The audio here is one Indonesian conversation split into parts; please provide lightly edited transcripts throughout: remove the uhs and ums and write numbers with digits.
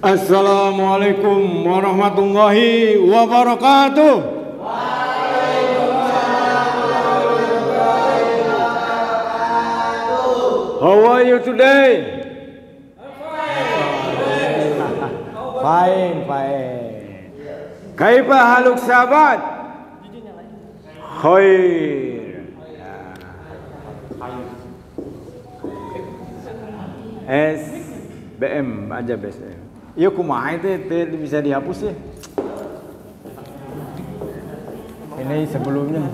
Assalamualaikum warahmatullahi wabarakatuh. How are you today? Fine. Kaifa haluk sahabat? Khair. SBM aja biasanya. Iya kumaha itu bisa dihapus ya. Ini sebelumnya.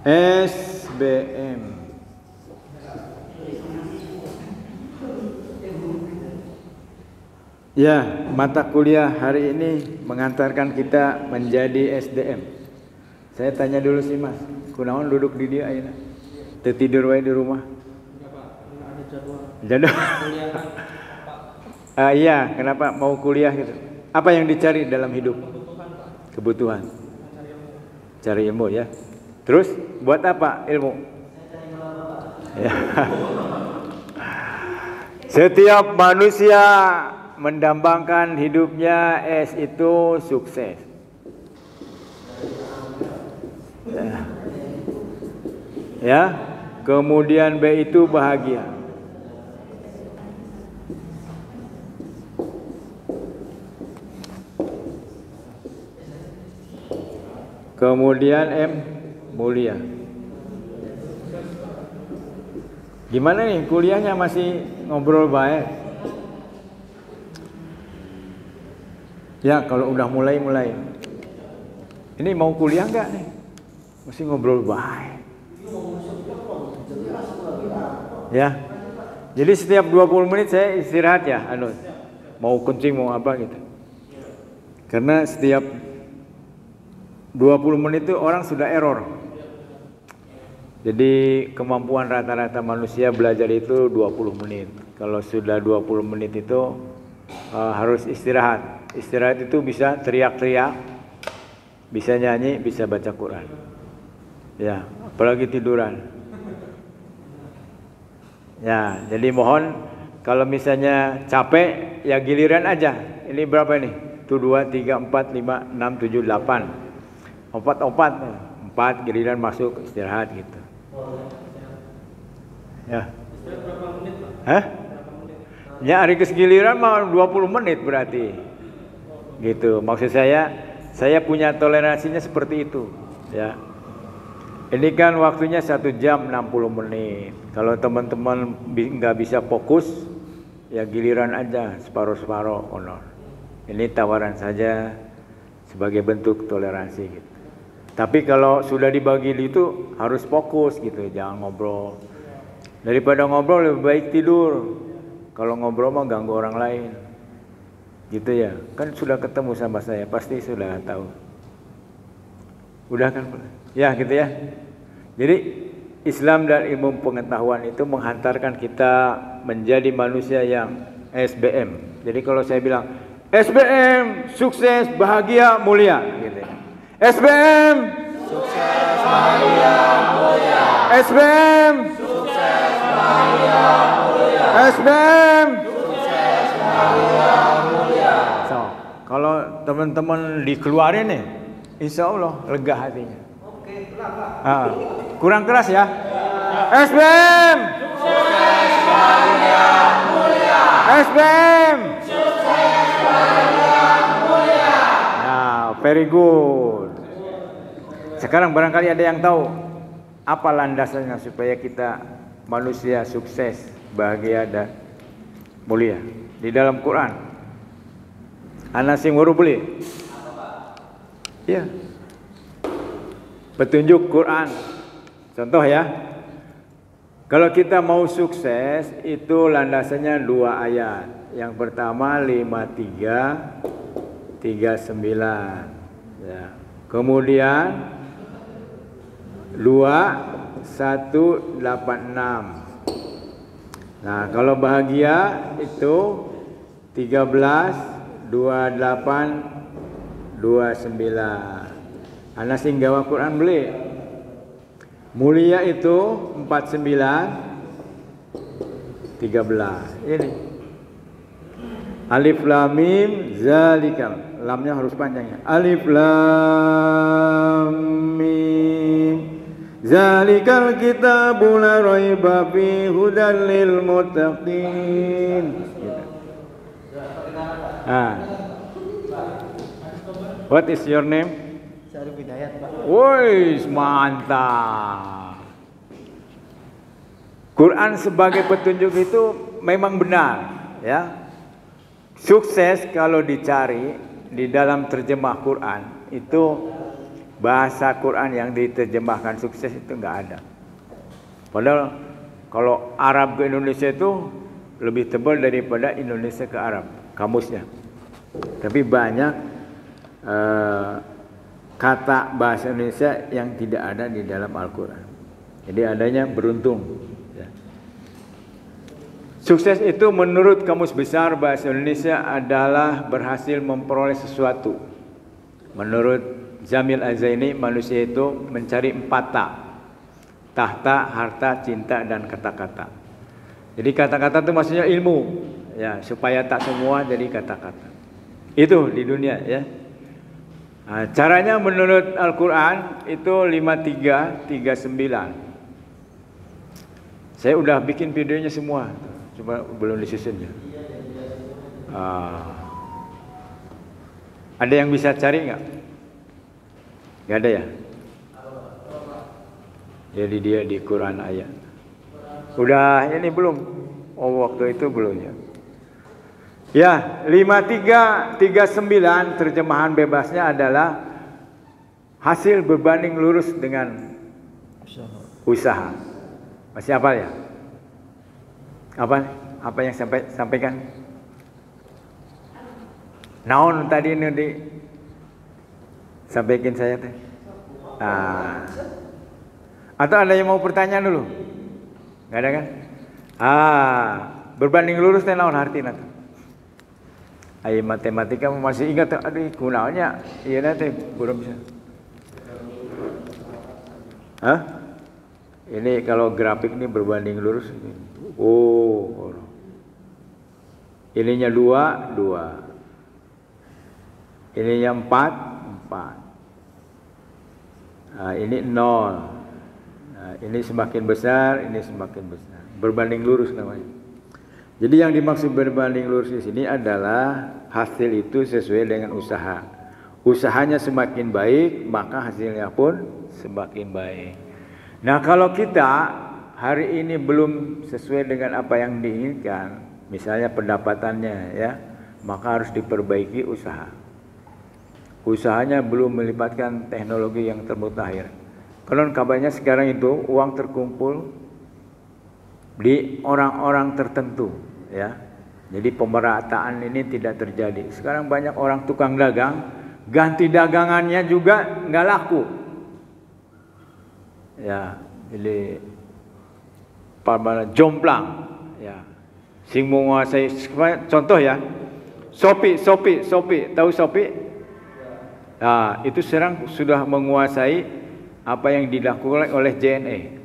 SBM. Ya, mata kuliah hari ini mengantarkan kita menjadi SDM. Saya tanya dulu sih Mas, kunaon duduk di dia ayeuna? Teu tidur wae di rumah. Jadwal. Iya, kenapa mau kuliah gitu? Apa yang dicari dalam hidup? Kebutuhan. Cari ilmu ya. Terus buat apa ilmu? Ya. Setiap manusia mendambangkan hidupnya S itu sukses. Ya. Kemudian B itu bahagia. Kemudian M mulia. Gimana nih kuliahnya, masih ngobrol baik? Ya kalau udah mulai. Ini mau kuliah nggak nih? Masih ngobrol baik. Ya. Jadi setiap 20 menit saya istirahat ya, mau kencing mau apa gitu. Karena setiap 20 menit itu orang sudah error. Jadi kemampuan rata-rata manusia belajar itu 20 menit. Kalau sudah 20 menit itu harus istirahat. Istirahat itu bisa teriak-teriak, bisa nyanyi, bisa baca Quran. Ya, apalagi tiduran. Ya, jadi mohon kalau misalnya capek ya giliran aja. Ini berapa nih? 1, 2, 3, 4, 5, 6, 7, 8. 4 giliran masuk istirahat gitu. Ya. Istirahat berapa menit, Pak? Hah? Ya hari kesegiliran mah 20 menit berarti. Gitu. Maksud saya punya toleransinya seperti itu, ya. Ini kan waktunya 1 jam 60 menit. Kalau teman-teman nggak bisa fokus, ya giliran aja separuh-separuh honor. Ini tawaran saja sebagai bentuk toleransi gitu. Tapi kalau sudah dibagi itu harus fokus gitu, jangan ngobrol. Daripada ngobrol lebih baik tidur. Kalau ngobrol mah ganggu orang lain. Gitu ya. Kan sudah ketemu sama saya, pasti sudah tahu. Udah kan? Ya gitu ya. Jadi Islam dan ilmu pengetahuan itu menghantarkan kita menjadi manusia yang SBM. Jadi kalau saya bilang SBM, sukses, bahagia, mulia gitu ya. SBM, Sukses, bahagia, mulia. SBM, Sukses, bahagia, mulia. SBM. Sukses, bahagia, mulia. So, kalau teman-teman dikeluarin nih, insya Allah lega hatinya. Oke, Pak. Kurang keras ya. SBM, Sukses, bahagia, mulia. SBM. Sukses, bahagia, mulia. Nah, very good. Sekarang barangkali ada yang tahu apa landasannya supaya kita manusia sukses, bahagia dan mulia di dalam Quran. Ana sing weruh beli. Ya. Petunjuk Quran. Contoh ya. Kalau kita mau sukses itu landasannya 2 ayat. Yang pertama 53 39. Ya. Kemudian 2186. Nah, kalau bahagia itu 13 28 29. Ana sing gawa Quran beli. Mulia itu 49 13. Ini. Alif lam mim zalikal. Lamnya harus panjang ya. Alif lam mim zalikal kitabu la raiba fi hudan lil muttaqin. What is your name? Syarif Hidayat, Pak. Woi, mantap. Quran sebagai petunjuk itu memang benar, ya. Sukses kalau dicari di dalam terjemah Quran itu bahasa Quran yang diterjemahkan sukses itu enggak ada. Padahal kalau Arab ke Indonesia itu lebih tebal daripada Indonesia ke Arab kamusnya. Tapi banyak kata bahasa Indonesia yang tidak ada di dalam Al-Quran. Jadi adanya beruntung. Ya. Sukses itu menurut Kamus Besar Bahasa Indonesia adalah berhasil memperoleh sesuatu. Menurut Jamil Az-Zaini, manusia itu mencari 4 tak. Tahta, harta, cinta, dan kata-kata. Jadi kata-kata itu maksudnya ilmu. Ya, supaya tak semua jadi kata-kata. Itu di dunia ya. Nah, caranya menurut Al-Quran itu 5339. Saya udah bikin videonya semua, cuma belum disusun ya. Ada yang bisa cari nggak? Nggak ada ya? Jadi dia di Quran ayat. Udah ini belum? Oh waktu itu belum ya. Ya, 5339 terjemahan bebasnya adalah hasil berbanding lurus dengan usaha. Masih apa ya? Apa yang sampaikan? Naon tadi ini sampaikan saya teh. Atau ada yang mau pertanyaan dulu? Enggak ada kan? Berbanding lurus teh naon artina teh? Ayo matematika masih ingat, aduh kunaonnya, iya nanti belum bisa. Ini kalau grafik ini berbanding lurus. Oh, ininya 2, 2. Ininya 4, 4. Nah, ini 0. Nah, ini semakin besar, ini semakin besar. Berbanding lurus namanya. Jadi yang dimaksud berbanding lurus di sini adalah hasil itu sesuai dengan usaha. Usahanya semakin baik, maka hasilnya pun semakin baik. Nah, kalau kita hari ini belum sesuai dengan apa yang diinginkan, misalnya pendapatannya ya, maka harus diperbaiki usaha. Usahanya belum melibatkan teknologi yang termutakhir. Konon kabarnya sekarang itu uang terkumpul di orang-orang tertentu ya. Jadi pemerataan ini tidak terjadi. Sekarang banyak orang tukang dagang, ganti dagangannya juga nggak laku. Ya, jadi jomplang ya. Sing menguasai contoh ya. Shopee, tahu Shopee? Nah, itu sekarang sudah menguasai apa yang dilakukan oleh JNE.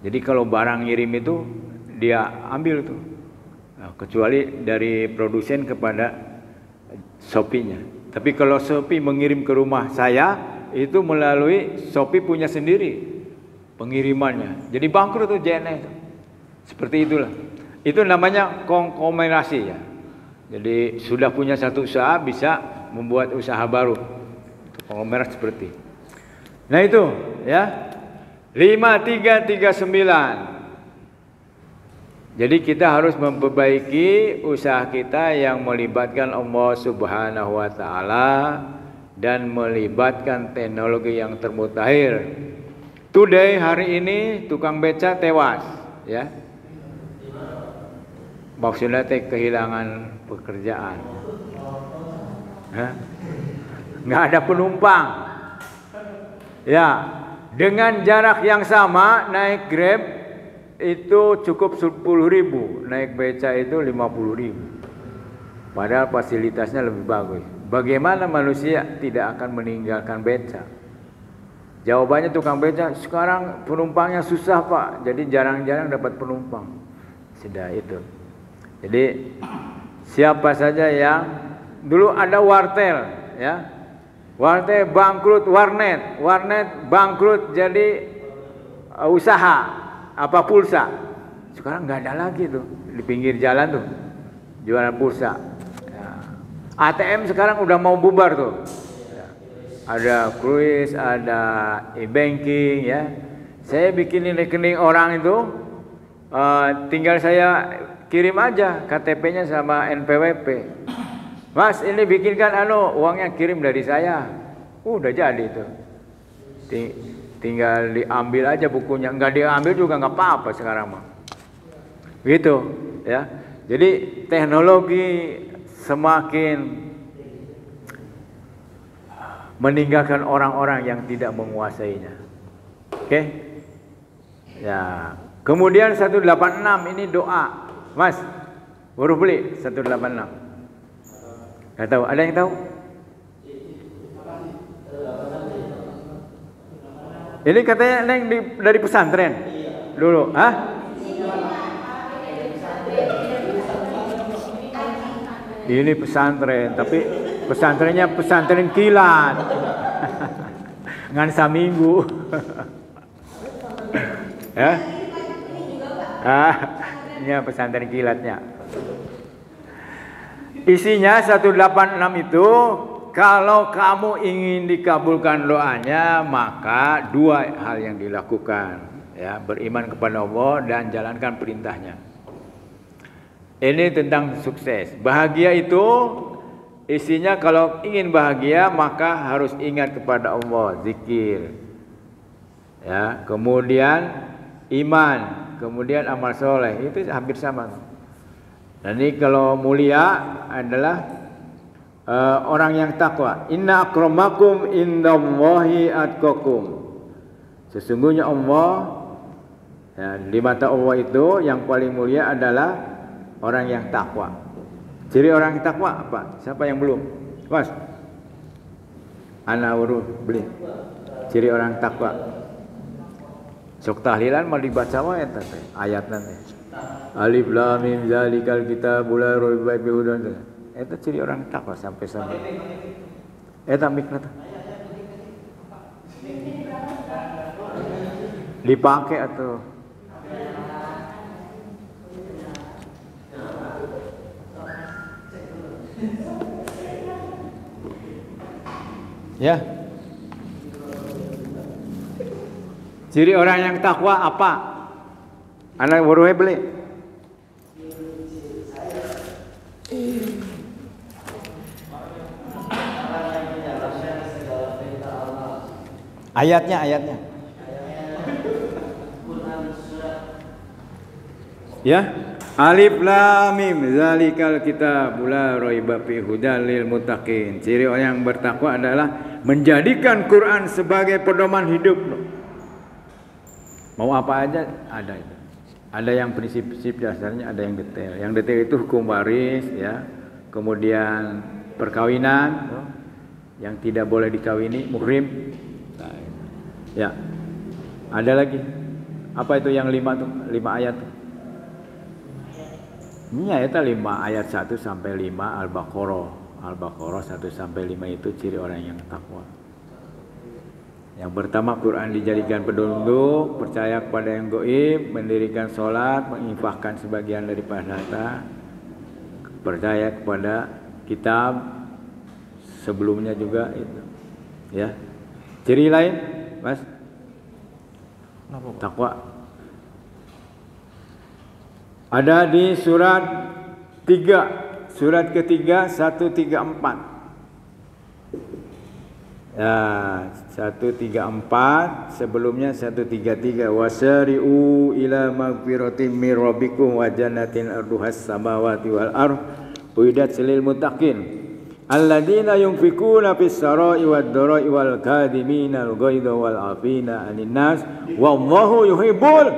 Jadi kalau barang ngirim itu dia ambil tuh, nah, kecuali dari produsen kepada Shopee-nya. Tapi kalau Shopee mengirim ke rumah saya itu melalui Shopee punya sendiri pengirimannya. Jadi bangkrut tuh JNE. Seperti itulah. Itu namanya konglomerasi ya. Jadi sudah punya satu usaha bisa membuat usaha baru. Konglomerat seperti. Nah itu ya. 5339. Jadi kita harus memperbaiki usaha kita yang melibatkan Allah Subhanahu wa taala dan melibatkan teknologi yang termutakhir. Today, hari ini tukang beca tewas ya. Maksudnya kehilangan pekerjaan. Nggak ada penumpang. Ya. Dengan jarak yang sama naik Grab itu cukup 10.000, naik beca itu 50.000. Padahal fasilitasnya lebih bagus. Bagaimana manusia tidak akan meninggalkan beca? Jawabannya tukang beca, sekarang penumpangnya susah Pak, jadi jarang-jarang dapat penumpang. sudah itu. Jadi siapa saja yang dulu ada wartel, ya, wartel bangkrut, warnet bangkrut, jadi usaha apa pulsa. Sekarang nggak ada lagi tuh di pinggir jalan tuh jualan pulsa. Ya. ATM sekarang udah mau bubar tuh. Ya. Ada kruis, ada e-banking, ya. Saya bikinin rekening orang itu, tinggal saya kirim aja KTP-nya sama NPWP. Mas, ini bikinkan uangnya kirim dari saya. Udah jadi itu. Tinggal diambil aja bukunya. Nggak diambil juga nggak apa-apa sekarang mah. Gitu, ya. Jadi teknologi semakin meninggalkan orang-orang yang tidak menguasainya. Oke? Ya. Kemudian 186 ini doa. Mas, baru beli 186. Gak tahu, ada yang tahu? Ini katanya Neng dari pesantren dulu, hah? Ini pesantren, tapi pesantrennya pesantren kilat. Ngan saminggu. Ya? Ini pesantren kilatnya. Isinya 186 itu, kalau kamu ingin dikabulkan doanya, maka dua hal yang dilakukan, ya, beriman kepada Allah dan jalankan perintahnya. Ini tentang sukses. Bahagia itu isinya, kalau ingin bahagia maka harus ingat kepada Allah, zikir, ya, kemudian iman, kemudian amal soleh, itu hampir sama. Dan ini kalau mulia adalah orang yang takwa. Inna akramakum indallahi atqakum. Sesungguhnya Allah, ya, di mata Allah itu yang paling mulia adalah orang yang takwa. Ciri orang yang takwa apa? Siapa yang belum? Mas, ana urus beli. Ciri orang takwa. Sok tahlilan mau dibaca wae teh ayat nanti. Alif lam mim zalikal kitabul la raiba fihi hudan. Eta ciri orang takwa sampai sana. Eta mikna teh. Dipakai atau ya. Ciri orang yang takwa apa? Anak baru beli. Ayatnya. Ya. Alif lam mim zalikal kitabul la raiba fihi hudal lil muttaqin. Ciri orang yang bertakwa adalah menjadikan Quran sebagai pedoman hidup. Mau apa aja ada itu. Ada yang prinsip-prinsip dasarnya, ada yang detail. Yang detail itu hukum waris, ya. Kemudian perkawinan, yang tidak boleh dikawini, muhrim. Nah, ya. Ada lagi. Apa itu yang 5 tuh? 5 ayat tuh. Ini ayat 5 ayat 1 sampai 5 Al-Baqarah. Al-Baqarah 1 sampai 5 itu ciri orang yang takwa. Yang pertama, Quran dijadikan petunjuk, percaya kepada yang gaib, mendirikan sholat, menginfakkan sebagian daripada harta, percaya kepada kitab sebelumnya juga itu. Ya. Ciri lain, Mas? Takwa. Ada di surat 3, surat ketiga 134. Ya, 134, sebelumnya 133. Wasari'u ila magfiratin mir rabbikum wa jannatin arduhas samawati wal ardh uiddat lil muttaqin alladzina yunfikuna fis sarai wad dharai wal kadhimina al ghaidha wal afina 'anil nas wallahu yuhibbul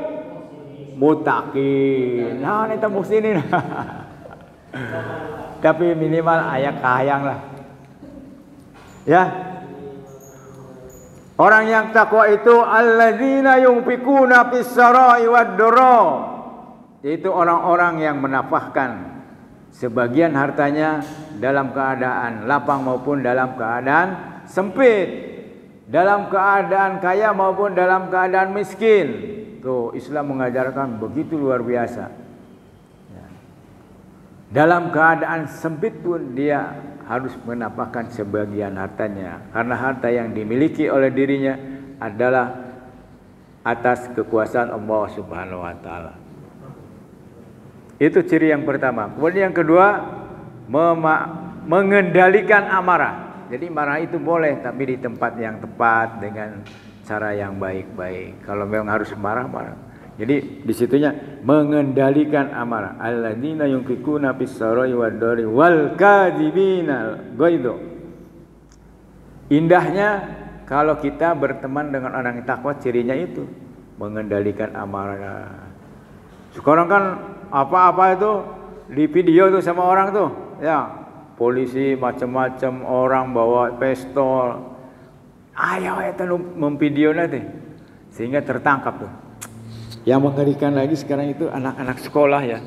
muttaqin. Nah, ini tembus ini. Tapi minimal ayat kahayang lah. Ya. Orang yang takwa itu alladzina yunfikuna fis sarai wad dharai, yaitu orang-orang yang menafkahkan sebagian hartanya dalam keadaan lapang maupun dalam keadaan sempit, dalam keadaan kaya maupun dalam keadaan miskin. Tuh, Islam mengajarkan begitu luar biasa. Ya. Dalam keadaan sempit pun dia harus menafkahkan sebagian hartanya, karena harta yang dimiliki oleh dirinya adalah atas kekuasaan Allah Subhanahu wa taala. Itu ciri yang pertama. Kemudian yang kedua, mengendalikan amarah. Jadi marah itu boleh, tapi di tempat yang tepat dengan cara yang baik-baik. Kalau memang harus marah. Jadi disitunya mengendalikan amarah. Alladzina yunfikuna fis-sarai wad-dharri wal kadhibina ghaidho. Indahnya kalau kita berteman dengan orang yang takwa, cirinya itu mengendalikan amarah. Sekarang kan apa-apa itu di video tuh sama orang tuh, ya, polisi macam-macam, orang bawa pistol, ayo itu memvideo nanti, sehingga tertangkap tuh. Yang mengerikan lagi sekarang itu anak-anak sekolah ya,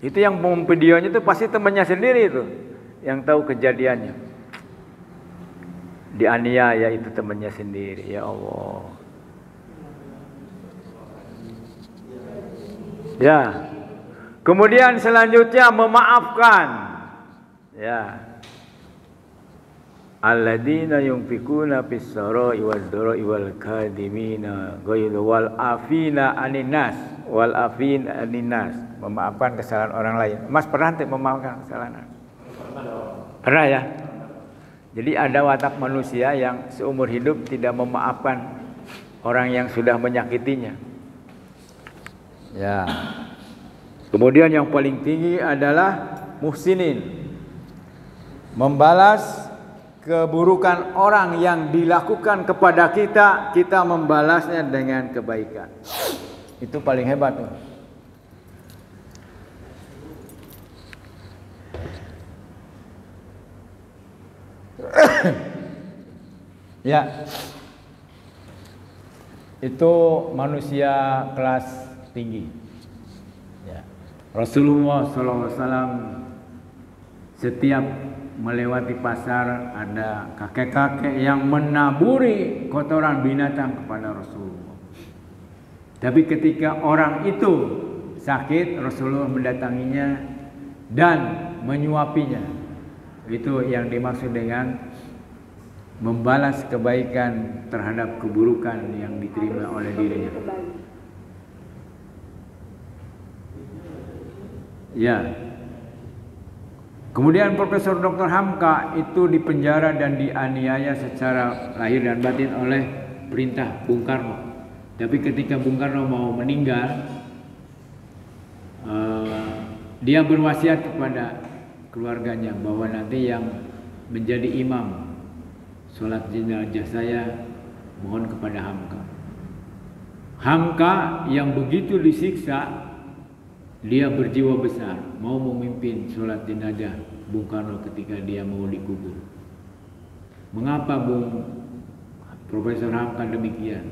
itu yang memvideonya itu pasti temannya sendiri itu, yang tahu kejadiannya, dianiaya itu temannya sendiri, ya Allah. Ya. Kemudian selanjutnya memaafkan. Ya. Alladzina yunfikuna fis-sarai wad-dharai wal kadhimina ghaidha wal afina 'anin nas wal afina 'anin nas. Memaafkan kesalahan orang lain. Mas pernah tidak memaafkan kesalahan? Pernah ya? Jadi ada watak manusia yang seumur hidup tidak memaafkan orang yang sudah menyakitinya. Ya. Kemudian yang paling tinggi adalah muhsinin. Membalas keburukan orang yang dilakukan kepada kita, kita membalasnya dengan kebaikan. Itu paling hebat tuh. Ya. Itu manusia kelas tinggi. Ya. Rasulullah SAW setiap melewati pasar ada kakek-kakek yang menaburi kotoran binatang kepada Rasulullah. Tapi ketika orang itu sakit, Rasulullah mendatanginya dan menyuapinya. Itu yang dimaksud dengan membalas kebaikan terhadap keburukan yang diterima oleh dirinya. Ya. Kemudian Profesor Dr. Hamka itu dipenjara dan dianiaya secara lahir dan batin oleh perintah Bung Karno. Tapi ketika Bung Karno mau meninggal, dia berwasiat kepada keluarganya bahwa nanti yang menjadi imam sholat jenazah saya mohon kepada Hamka. Hamka yang begitu disiksa, dia berjiwa besar, mau memimpin sholat jenazah Bung Karno ketika dia mau dikubur. Mengapa Bung Profesor Hamka demikian?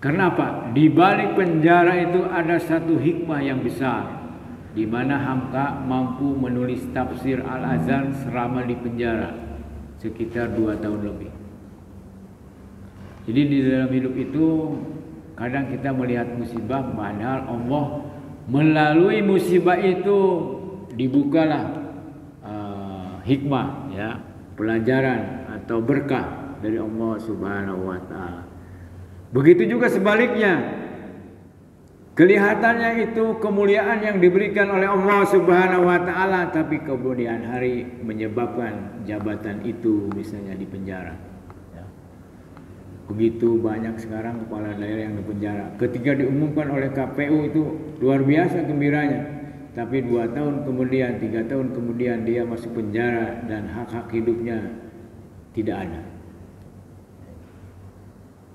Karena apa? Di balik penjara itu ada satu hikmah yang besar, di mana Hamka mampu menulis tafsir Al-Azhar selama di penjara sekitar 2 tahun lebih. Jadi di dalam hidup itu kadang kita melihat musibah, padahal Allah melalui musibah itu dibukalah hikmah, ya, pelajaran atau berkah dari Allah Subhanahu wa taala. Begitu juga sebaliknya. Kelihatannya itu kemuliaan yang diberikan oleh Allah Subhanahu wa taala, tapi kemudian hari menyebabkan jabatan itu misalnya di penjara. Ya. Begitu banyak sekarang kepala daerah yang di penjara. Ketika diumumkan oleh KPU itu luar biasa gembiranya. Tapi 2 tahun kemudian, 3 tahun kemudian dia masuk penjara dan hak-hak hidupnya tidak ada.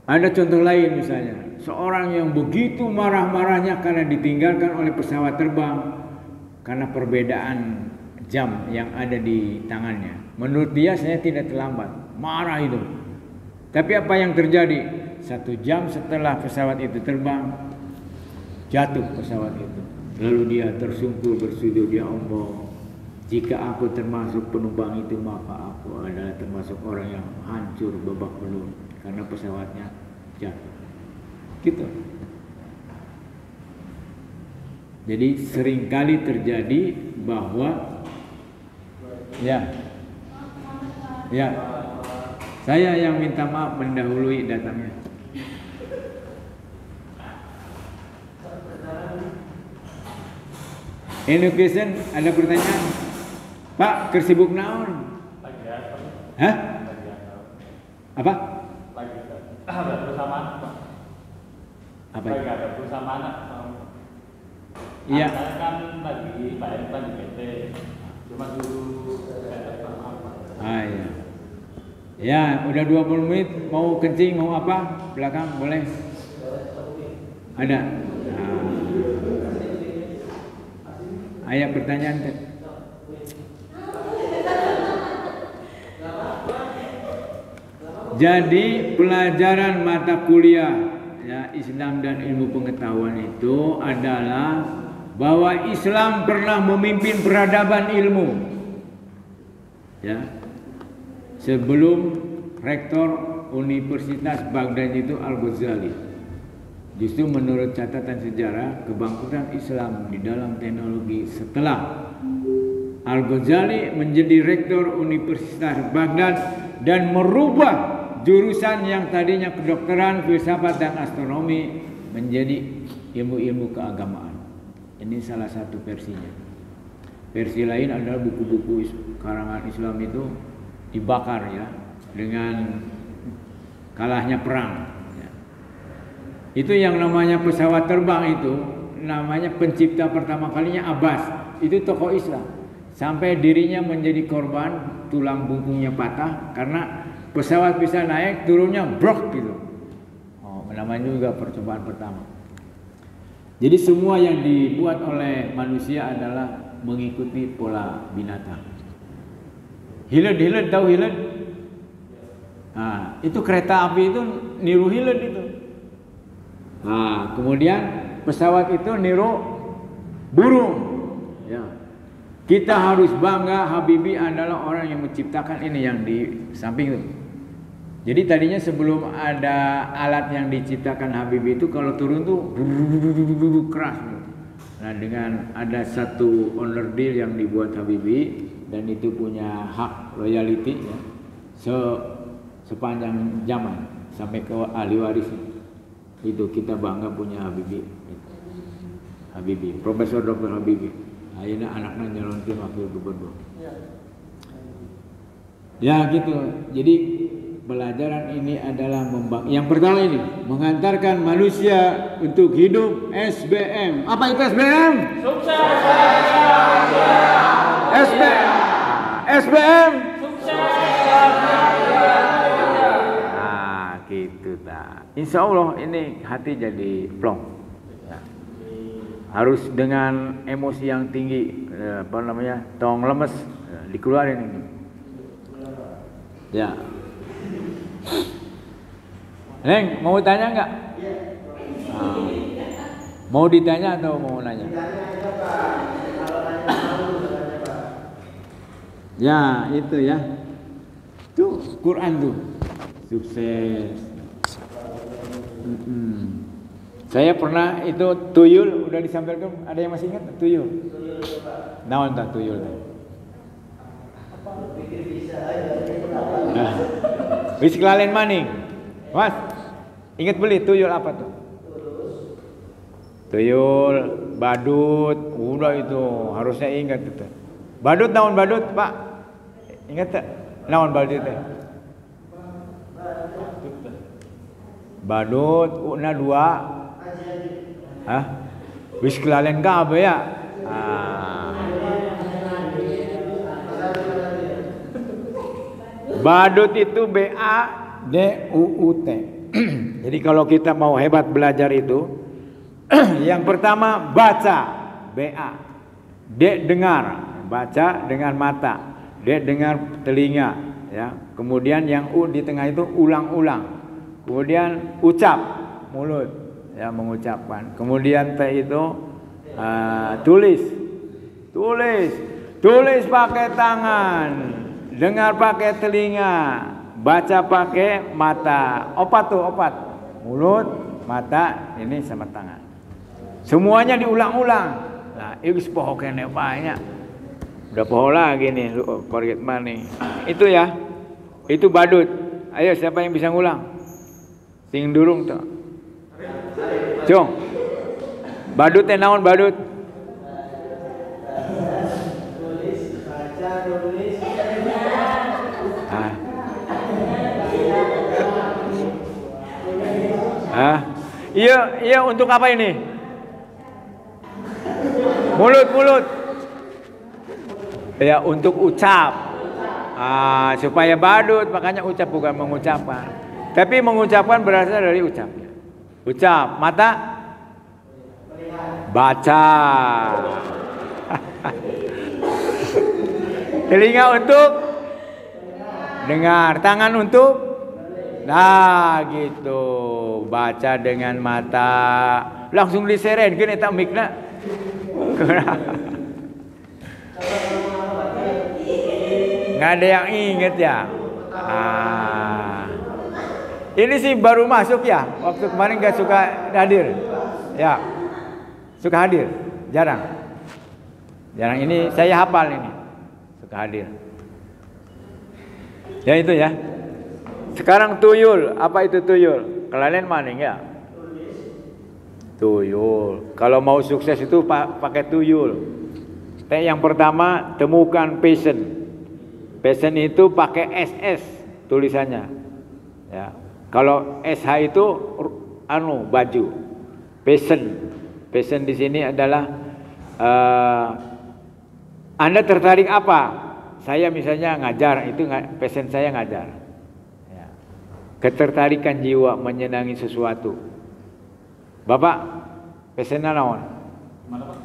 Ada contoh lain misalnya, seorang yang begitu marah-marahnya karena ditinggalkan oleh pesawat terbang karena perbedaan jam yang ada di tangannya. Menurut dia saya tidak terlambat, marah itu. Tapi apa yang terjadi? 1 jam setelah pesawat itu terbang, jatuh pesawat itu. Lalu dia tersungkur bersujud, ya Allah, jika aku termasuk penumpang itu maka aku adalah termasuk orang yang hancur babak belur karena pesawatnya jatuh. Gitu. Jadi seringkali terjadi bahwa ya saya yang minta maaf mendahului datangnya. Education, ada pertanyaan? Pak, kersibuk naon? Hah? Apa? Ada bersamaan. Apa? Lagi ada bersamaan. Iya. Saya kan lagi bayar di PT. Cuma dulu Iya. Ya, udah 20 menit, mau kencing, mau apa? Belakang boleh. Ada. Ayah pertanyaan. Jadi pelajaran mata kuliah ya Islam dan ilmu pengetahuan itu adalah bahwa Islam pernah memimpin peradaban ilmu. Ya. Sebelum rektor Universitas Baghdad itu Al-Ghazali. Justru menurut catatan sejarah, kebangkitan Islam di dalam teknologi setelah Al-Ghazali menjadi rektor Universitas Baghdad dan merubah jurusan yang tadinya kedokteran, filsafat dan astronomi menjadi ilmu-ilmu keagamaan. Ini salah satu versinya. Versi lain adalah buku-buku karangan Islam itu dibakar ya dengan kalahnya perang. Itu yang namanya pesawat terbang itu namanya pencipta pertama kalinya Abbas, itu tokoh Islam. Sampai dirinya menjadi korban, tulang bungkungnya patah karena pesawat bisa naik, turunnya brok gitu. Namanya juga percobaan pertama. Jadi semua yang dibuat oleh manusia adalah mengikuti pola binatang. Hilet tahu hilet? Nah, itu kereta api itu niru hilet itu. Nah, kemudian pesawat itu niru burung. Ya. Kita harus bangga Habibie adalah orang yang menciptakan ini yang di samping itu. Jadi tadinya sebelum ada alat yang diciptakan Habibie itu kalau turun tuh keras. Nah, dengan ada satu owner deal yang dibuat Habibie dan itu punya hak loyalty ya, sepanjang zaman sampai ke ahli waris. Itu kita bangga punya Habibie, Profesor Dr. Habibie. Akhirnya anaknya nyalonkan wakil gubernur. Ya gitu. Jadi pelajaran ini adalah yang pertama ini mengantarkan manusia untuk hidup SBM. Apa itu SBM? sukses. SBM. Sukses. Gitu tak. Insya Allah ini hati jadi plong. Ya. Harus dengan emosi yang tinggi, tong lemes, dikeluarin ini. Ya. Neng, mau tanya nggak? Mau ditanya atau mau nanya? Ya, itu ya. Tuh Quran tuh. Sukses. Saya pernah itu tuyul udah disampaikan, ada yang masih ingat tuyul? Naon tak tuyul? Nah, wis kelalen maning. Mas, ingat beli tuyul apa tuh? Tuyul, badut, udah itu harusnya ingat itu. Badut naon badut, Pak? Ingat tak? Naon badut teh? Badut, una dua. Hah? Wis kelalen ka apa ya? Badut itu BADUUT. Jadi kalau kita mau hebat belajar itu, yang pertama baca, BA. D dengar, baca dengan mata. D dengar telinga, ya. Kemudian yang U di tengah itu ulang-ulang. Kemudian ucap, mulut, ya mengucapkan. Kemudian T itu Tulis. Tulis pakai tangan, dengar pakai telinga, baca pakai mata. Opat. Mulut, mata, ini sama tangan. Semuanya diulang-ulang. Nah, itu poho kene banyak. Udah poho lagi nih, lu korget mana? Itu ya. Itu badut. Ayo siapa yang bisa ngulang? Sing durung tuh. Jong. Badut naon badut? Iya untuk apa ini? Mulut. Ya untuk ucap. Supaya badut, makanya ucap bukan mengucapkan. Tapi mengucapkan berasal dari ucapnya. Ucap, mata baca. Telinga untuk dengar, tangan untuk gitu. Baca dengan mata. Langsung diseren gini tak mikna. Nggak ada yang inget ya. Ini sih baru masuk ya. Waktu kemarin nggak suka hadir. Ya, suka hadir. Jarang. Ini saya hafal ini. Suka hadir. Ya itu ya. Sekarang tuyul. Apa itu tuyul? Kalian maning ya? Tuyul. Kalau mau sukses itu pakai tuyul. Yang pertama temukan passion. Passion itu pakai SS tulisannya. Ya. Kalau SH itu baju. Passion di sini adalah Anda tertarik apa? Saya misalnya ngajar, itu passion saya ngajar. Ya. Ketertarikan jiwa menyenangi sesuatu. Bapak, passionnya naon? Mana Pak?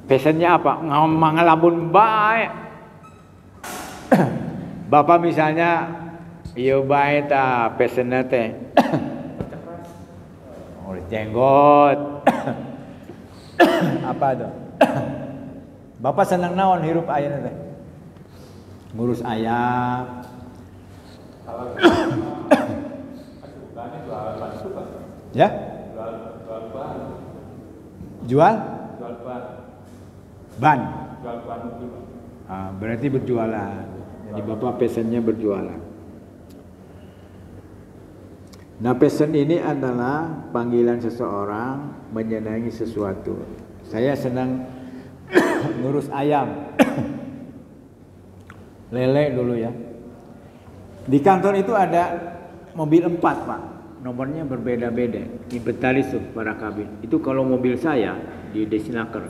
Passionnya apa? Ngalamun baik. Bapak misalnya, iya baik ta passionnya teh. Jenggot. Apa tuh? Bapak senang naon hirup ayam teh? Ngurus ayam. Ya? Jual? Ban. Berarti berjualan. Jadi Bapak passionnya berjualan. Nah, passion ini adalah panggilan seseorang menyenangi sesuatu. Saya senang ngurus ayam. Lele dulu ya. Di kantor itu ada mobil 4 Pak. Nomornya berbeda-beda. Inventaris tuh para kabin. Itu kalau mobil saya di Desinaker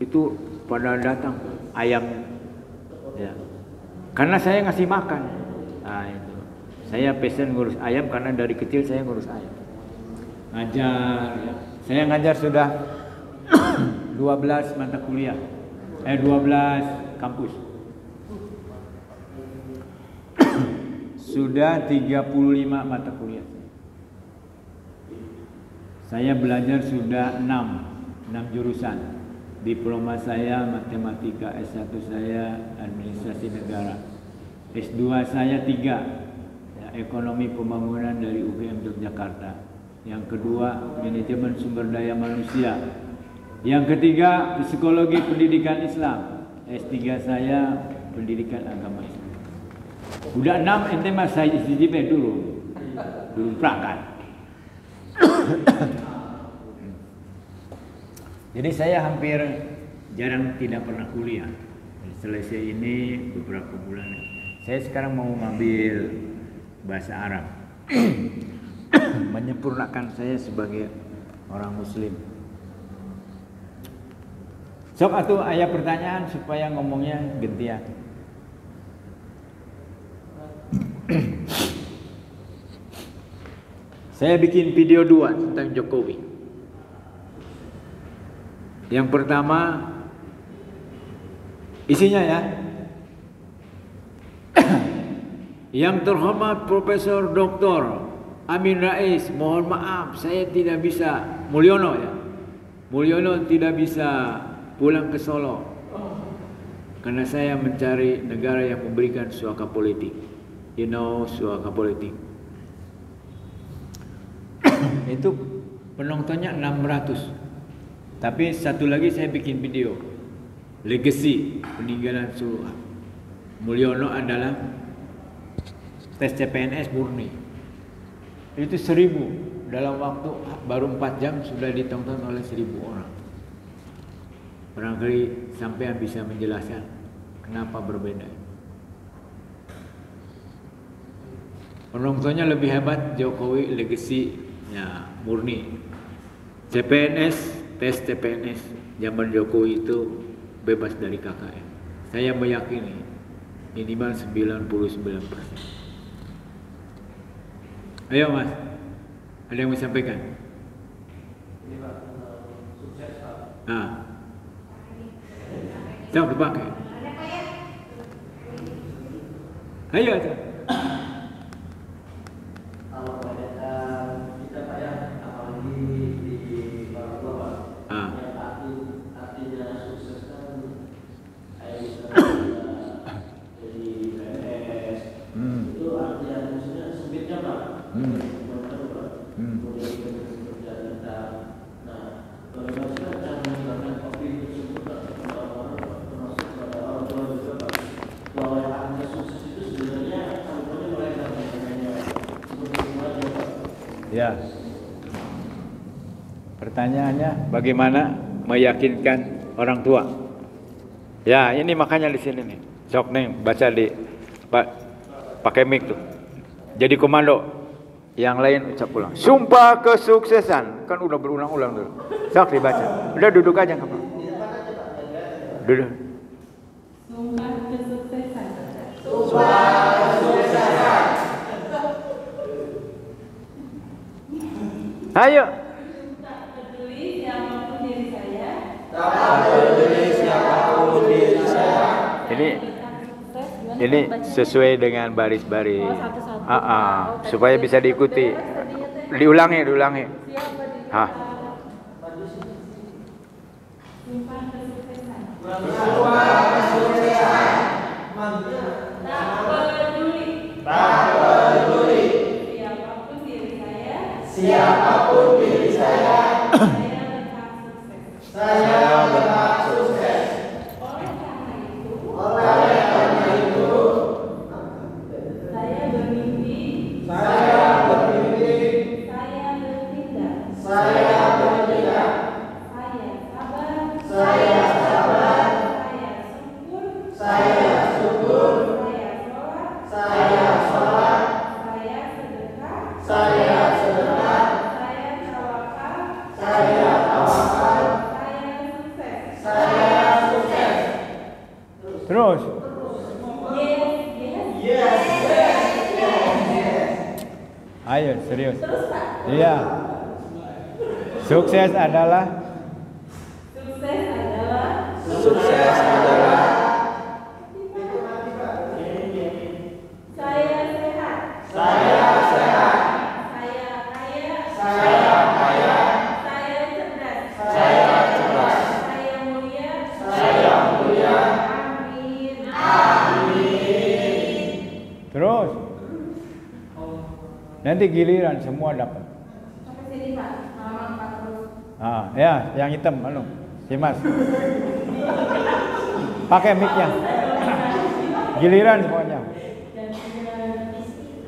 itu pada datang ayam. Ya. Karena saya ngasih makan. Nah, itu. Saya passion ngurus ayam karena dari kecil saya ngurus ayam. Ngajar. Ya. Saya ngajar sudah 12 mata kuliah. 12 kampus. Sudah 35 mata kuliah. Saya belajar sudah 6 jurusan. Diploma saya matematika, S1 saya administrasi negara. S2 saya 3, ya, ekonomi pembangunan dari UGM Yogyakarta. Yang kedua, manajemen sumber daya manusia. Yang ketiga, psikologi pendidikan Islam. S3 saya pendidikan agama Islam. Udah 6 ente mas saya istijibah dulu perangkat. Jadi saya hampir jarang tidak pernah kuliah. Selesai ini beberapa bulan. Saya sekarang mau ngambil bahasa Arab. Menyempurnakan saya sebagai orang Muslim. Sok atuh aya pertanyaan supaya ngomongnya gentian. Saya bikin video 2 tentang Jokowi. Yang pertama isinya ya. Yang terhormat Profesor Dr. Amin Rais, mohon maaf saya tidak bisa Mulyono ya. Mulyono tidak bisa pulang ke Solo karena saya mencari negara yang memberikan suaka politik. You know, suaka politik. Itu penontonnya 600. Tapi satu lagi saya bikin video. Legacy peninggalan Mulyono adalah tes CPNS murni. Itu 1000. Dalam waktu baru 4 jam sudah ditonton oleh 1000 orang. Barangkali sampean bisa menjelaskan kenapa berbeda. Penontonnya lebih hebat, Jokowi legasinya murni. CPNS, tes CPNS zaman Jokowi itu bebas dari KKN. Saya meyakini minimal 99%. Ayo Mas, ada yang mau sampaikan? Ini Pak, sukses Pak. Nah, coba dipakai. Ayo aja. Kalau kita Pak ya, apalagi di Papua Pak, yang artinya sukses kan kayak misalnya jadi PNS, itu artinya maksudnya sempitnya Pak. Bagaimana Pak? Kemudian pekerjaan kita. Nah, bagaimana sih cara meninggalkan kopi tersebut kepada orang-orang, termasuk kepada orang tua juga Pak, bahwa yang artinya sukses itu sebenarnya sampai mulai dari seperti itu aja Pak. Ya. Pertanyaannya bagaimana meyakinkan orang tua? Ya, ini makanya di sini nih. Sok nih baca di pakai mic tuh. Jadi komando. Yang lain ucap ulang. Sumpah kesuksesan. Kan udah berulang-ulang dulu. Sok dibaca. Udah duduk aja enggak apa. Duduk. Sumpah kesuksesan. Sumpah kesuksesan. Ayo. Tak peduli siapapun diri saya. Tak peduli siapapun diri saya. Ini sesuai dengan baris-baris. Supaya bisa diikuti. Diulangi. Hah. Sumpah kesuksesan. Sumpah kesuksesan. Tak peduli. Siapapun diri saya. Saya berhak sukses. Oleh karena itu, saya bermimpi. Saya bertindak. Saya sabar. Saya syukur. Saya sholat. Saya sedekah. Saya tawakal. Saya sukses. Terus. Yes. Ayo serius. Iya. Sukses adalah saya sehat. Saya sehat. Saya kaya. Saya cerdas. Saya mulia. Amin. terus. Nanti giliran semua dapat. Sampai sini Pak. Halaman 40. Ya, yang hitam si Mas. Pakai mic-nya. Giliran semuanya.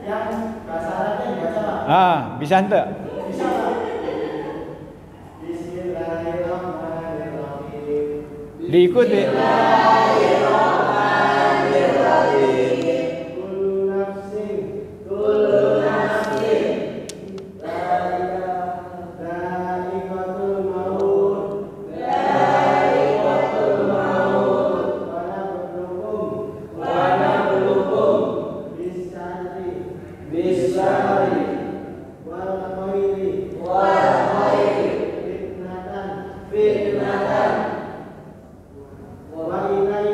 Yang prasaratnya dibaca Pak. Bisa ente? Bismillahirrahmanirrahim. Diikuti. Kullu nafsin dha'iqatul maut. Wa nabluukum bis-syarri wal khairi fitnatan wa ilaina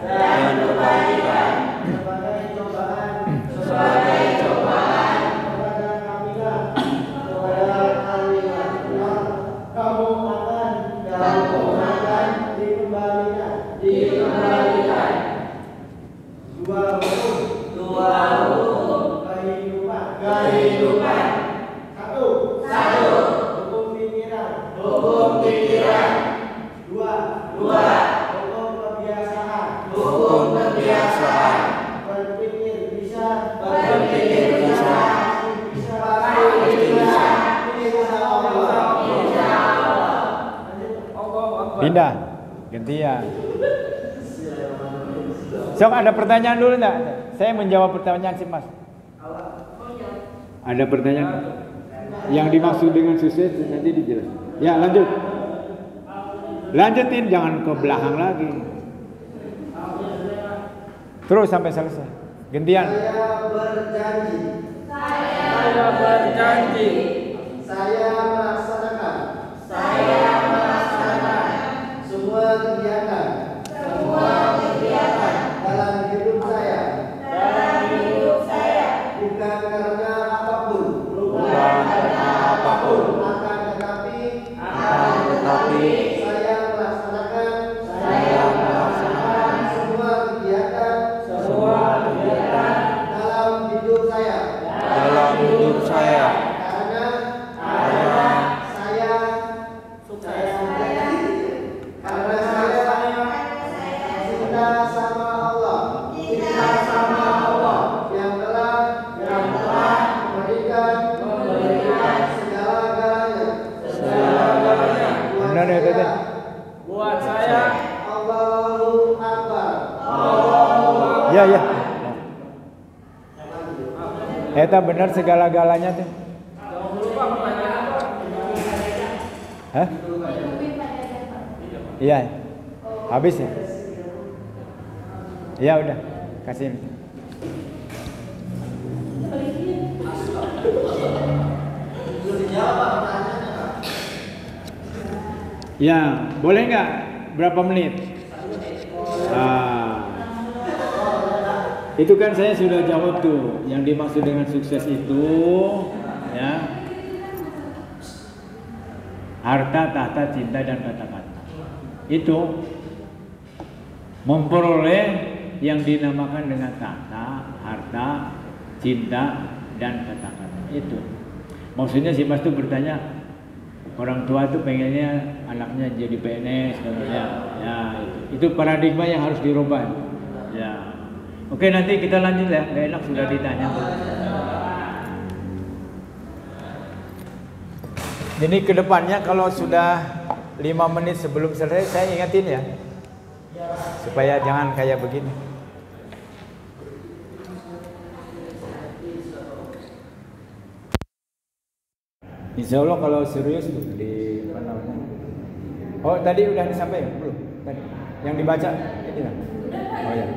dan kebaikan sebagai cobaan kepada kamilah kamu akan dikembalikan dua hukum kehidupan. Satu hukum pikiran. Dua hukum kebiasaan. Berpikir bisa. Pindah, gantian. Sok, ada pertanyaan dulu enggak? Saya menjawab pertanyaan si Mas. Ada pertanyaan? Yang dimaksud dengan sukses nanti dijelaskan. Ya, lanjut. Lanjutin, jangan ke belakang lagi. Terus sampai selesai. Gantian. Saya berjanji. Saya melaksanakan semua kegiatan dalam hidup saya. Bukan karena apapun. Akan tetapi saya melaksanakan semua kegiatan dalam hidup saya. Karena saya cinta sama Allah yang telah memberikan segala-galanya. Benar ya, Tete? Buat saya Allahu Akbar. Ya. Eta benar segala-galanya teh. Hah? Iya. Habis ya? Iya udah, kasih. Ya, boleh nggak? Berapa menit? Itu kan saya sudah jawab tuh. Yang dimaksud dengan sukses itu, ya, harta, tahta, cinta, dan kata-kata. Itu memperoleh yang dinamakan dengan tahta, harta, cinta, dan kata-kata. Itu. Maksudnya si Mas tuh bertanya, orang tua tuh pengennya anaknya jadi PNS, ya, itu paradigma yang harus dirubah. Ya. Oke, nanti kita lanjut ya. Gak enak sudah ditanya. Jadi kedepannya kalau sudah 5 menit sebelum selesai saya ingatin ya, supaya jangan kayak begini. Insya Allah kalau serius tuh di mana? Oh tadi udah disampaikan belum? Tadi yang dibaca ini lah. Oh ya.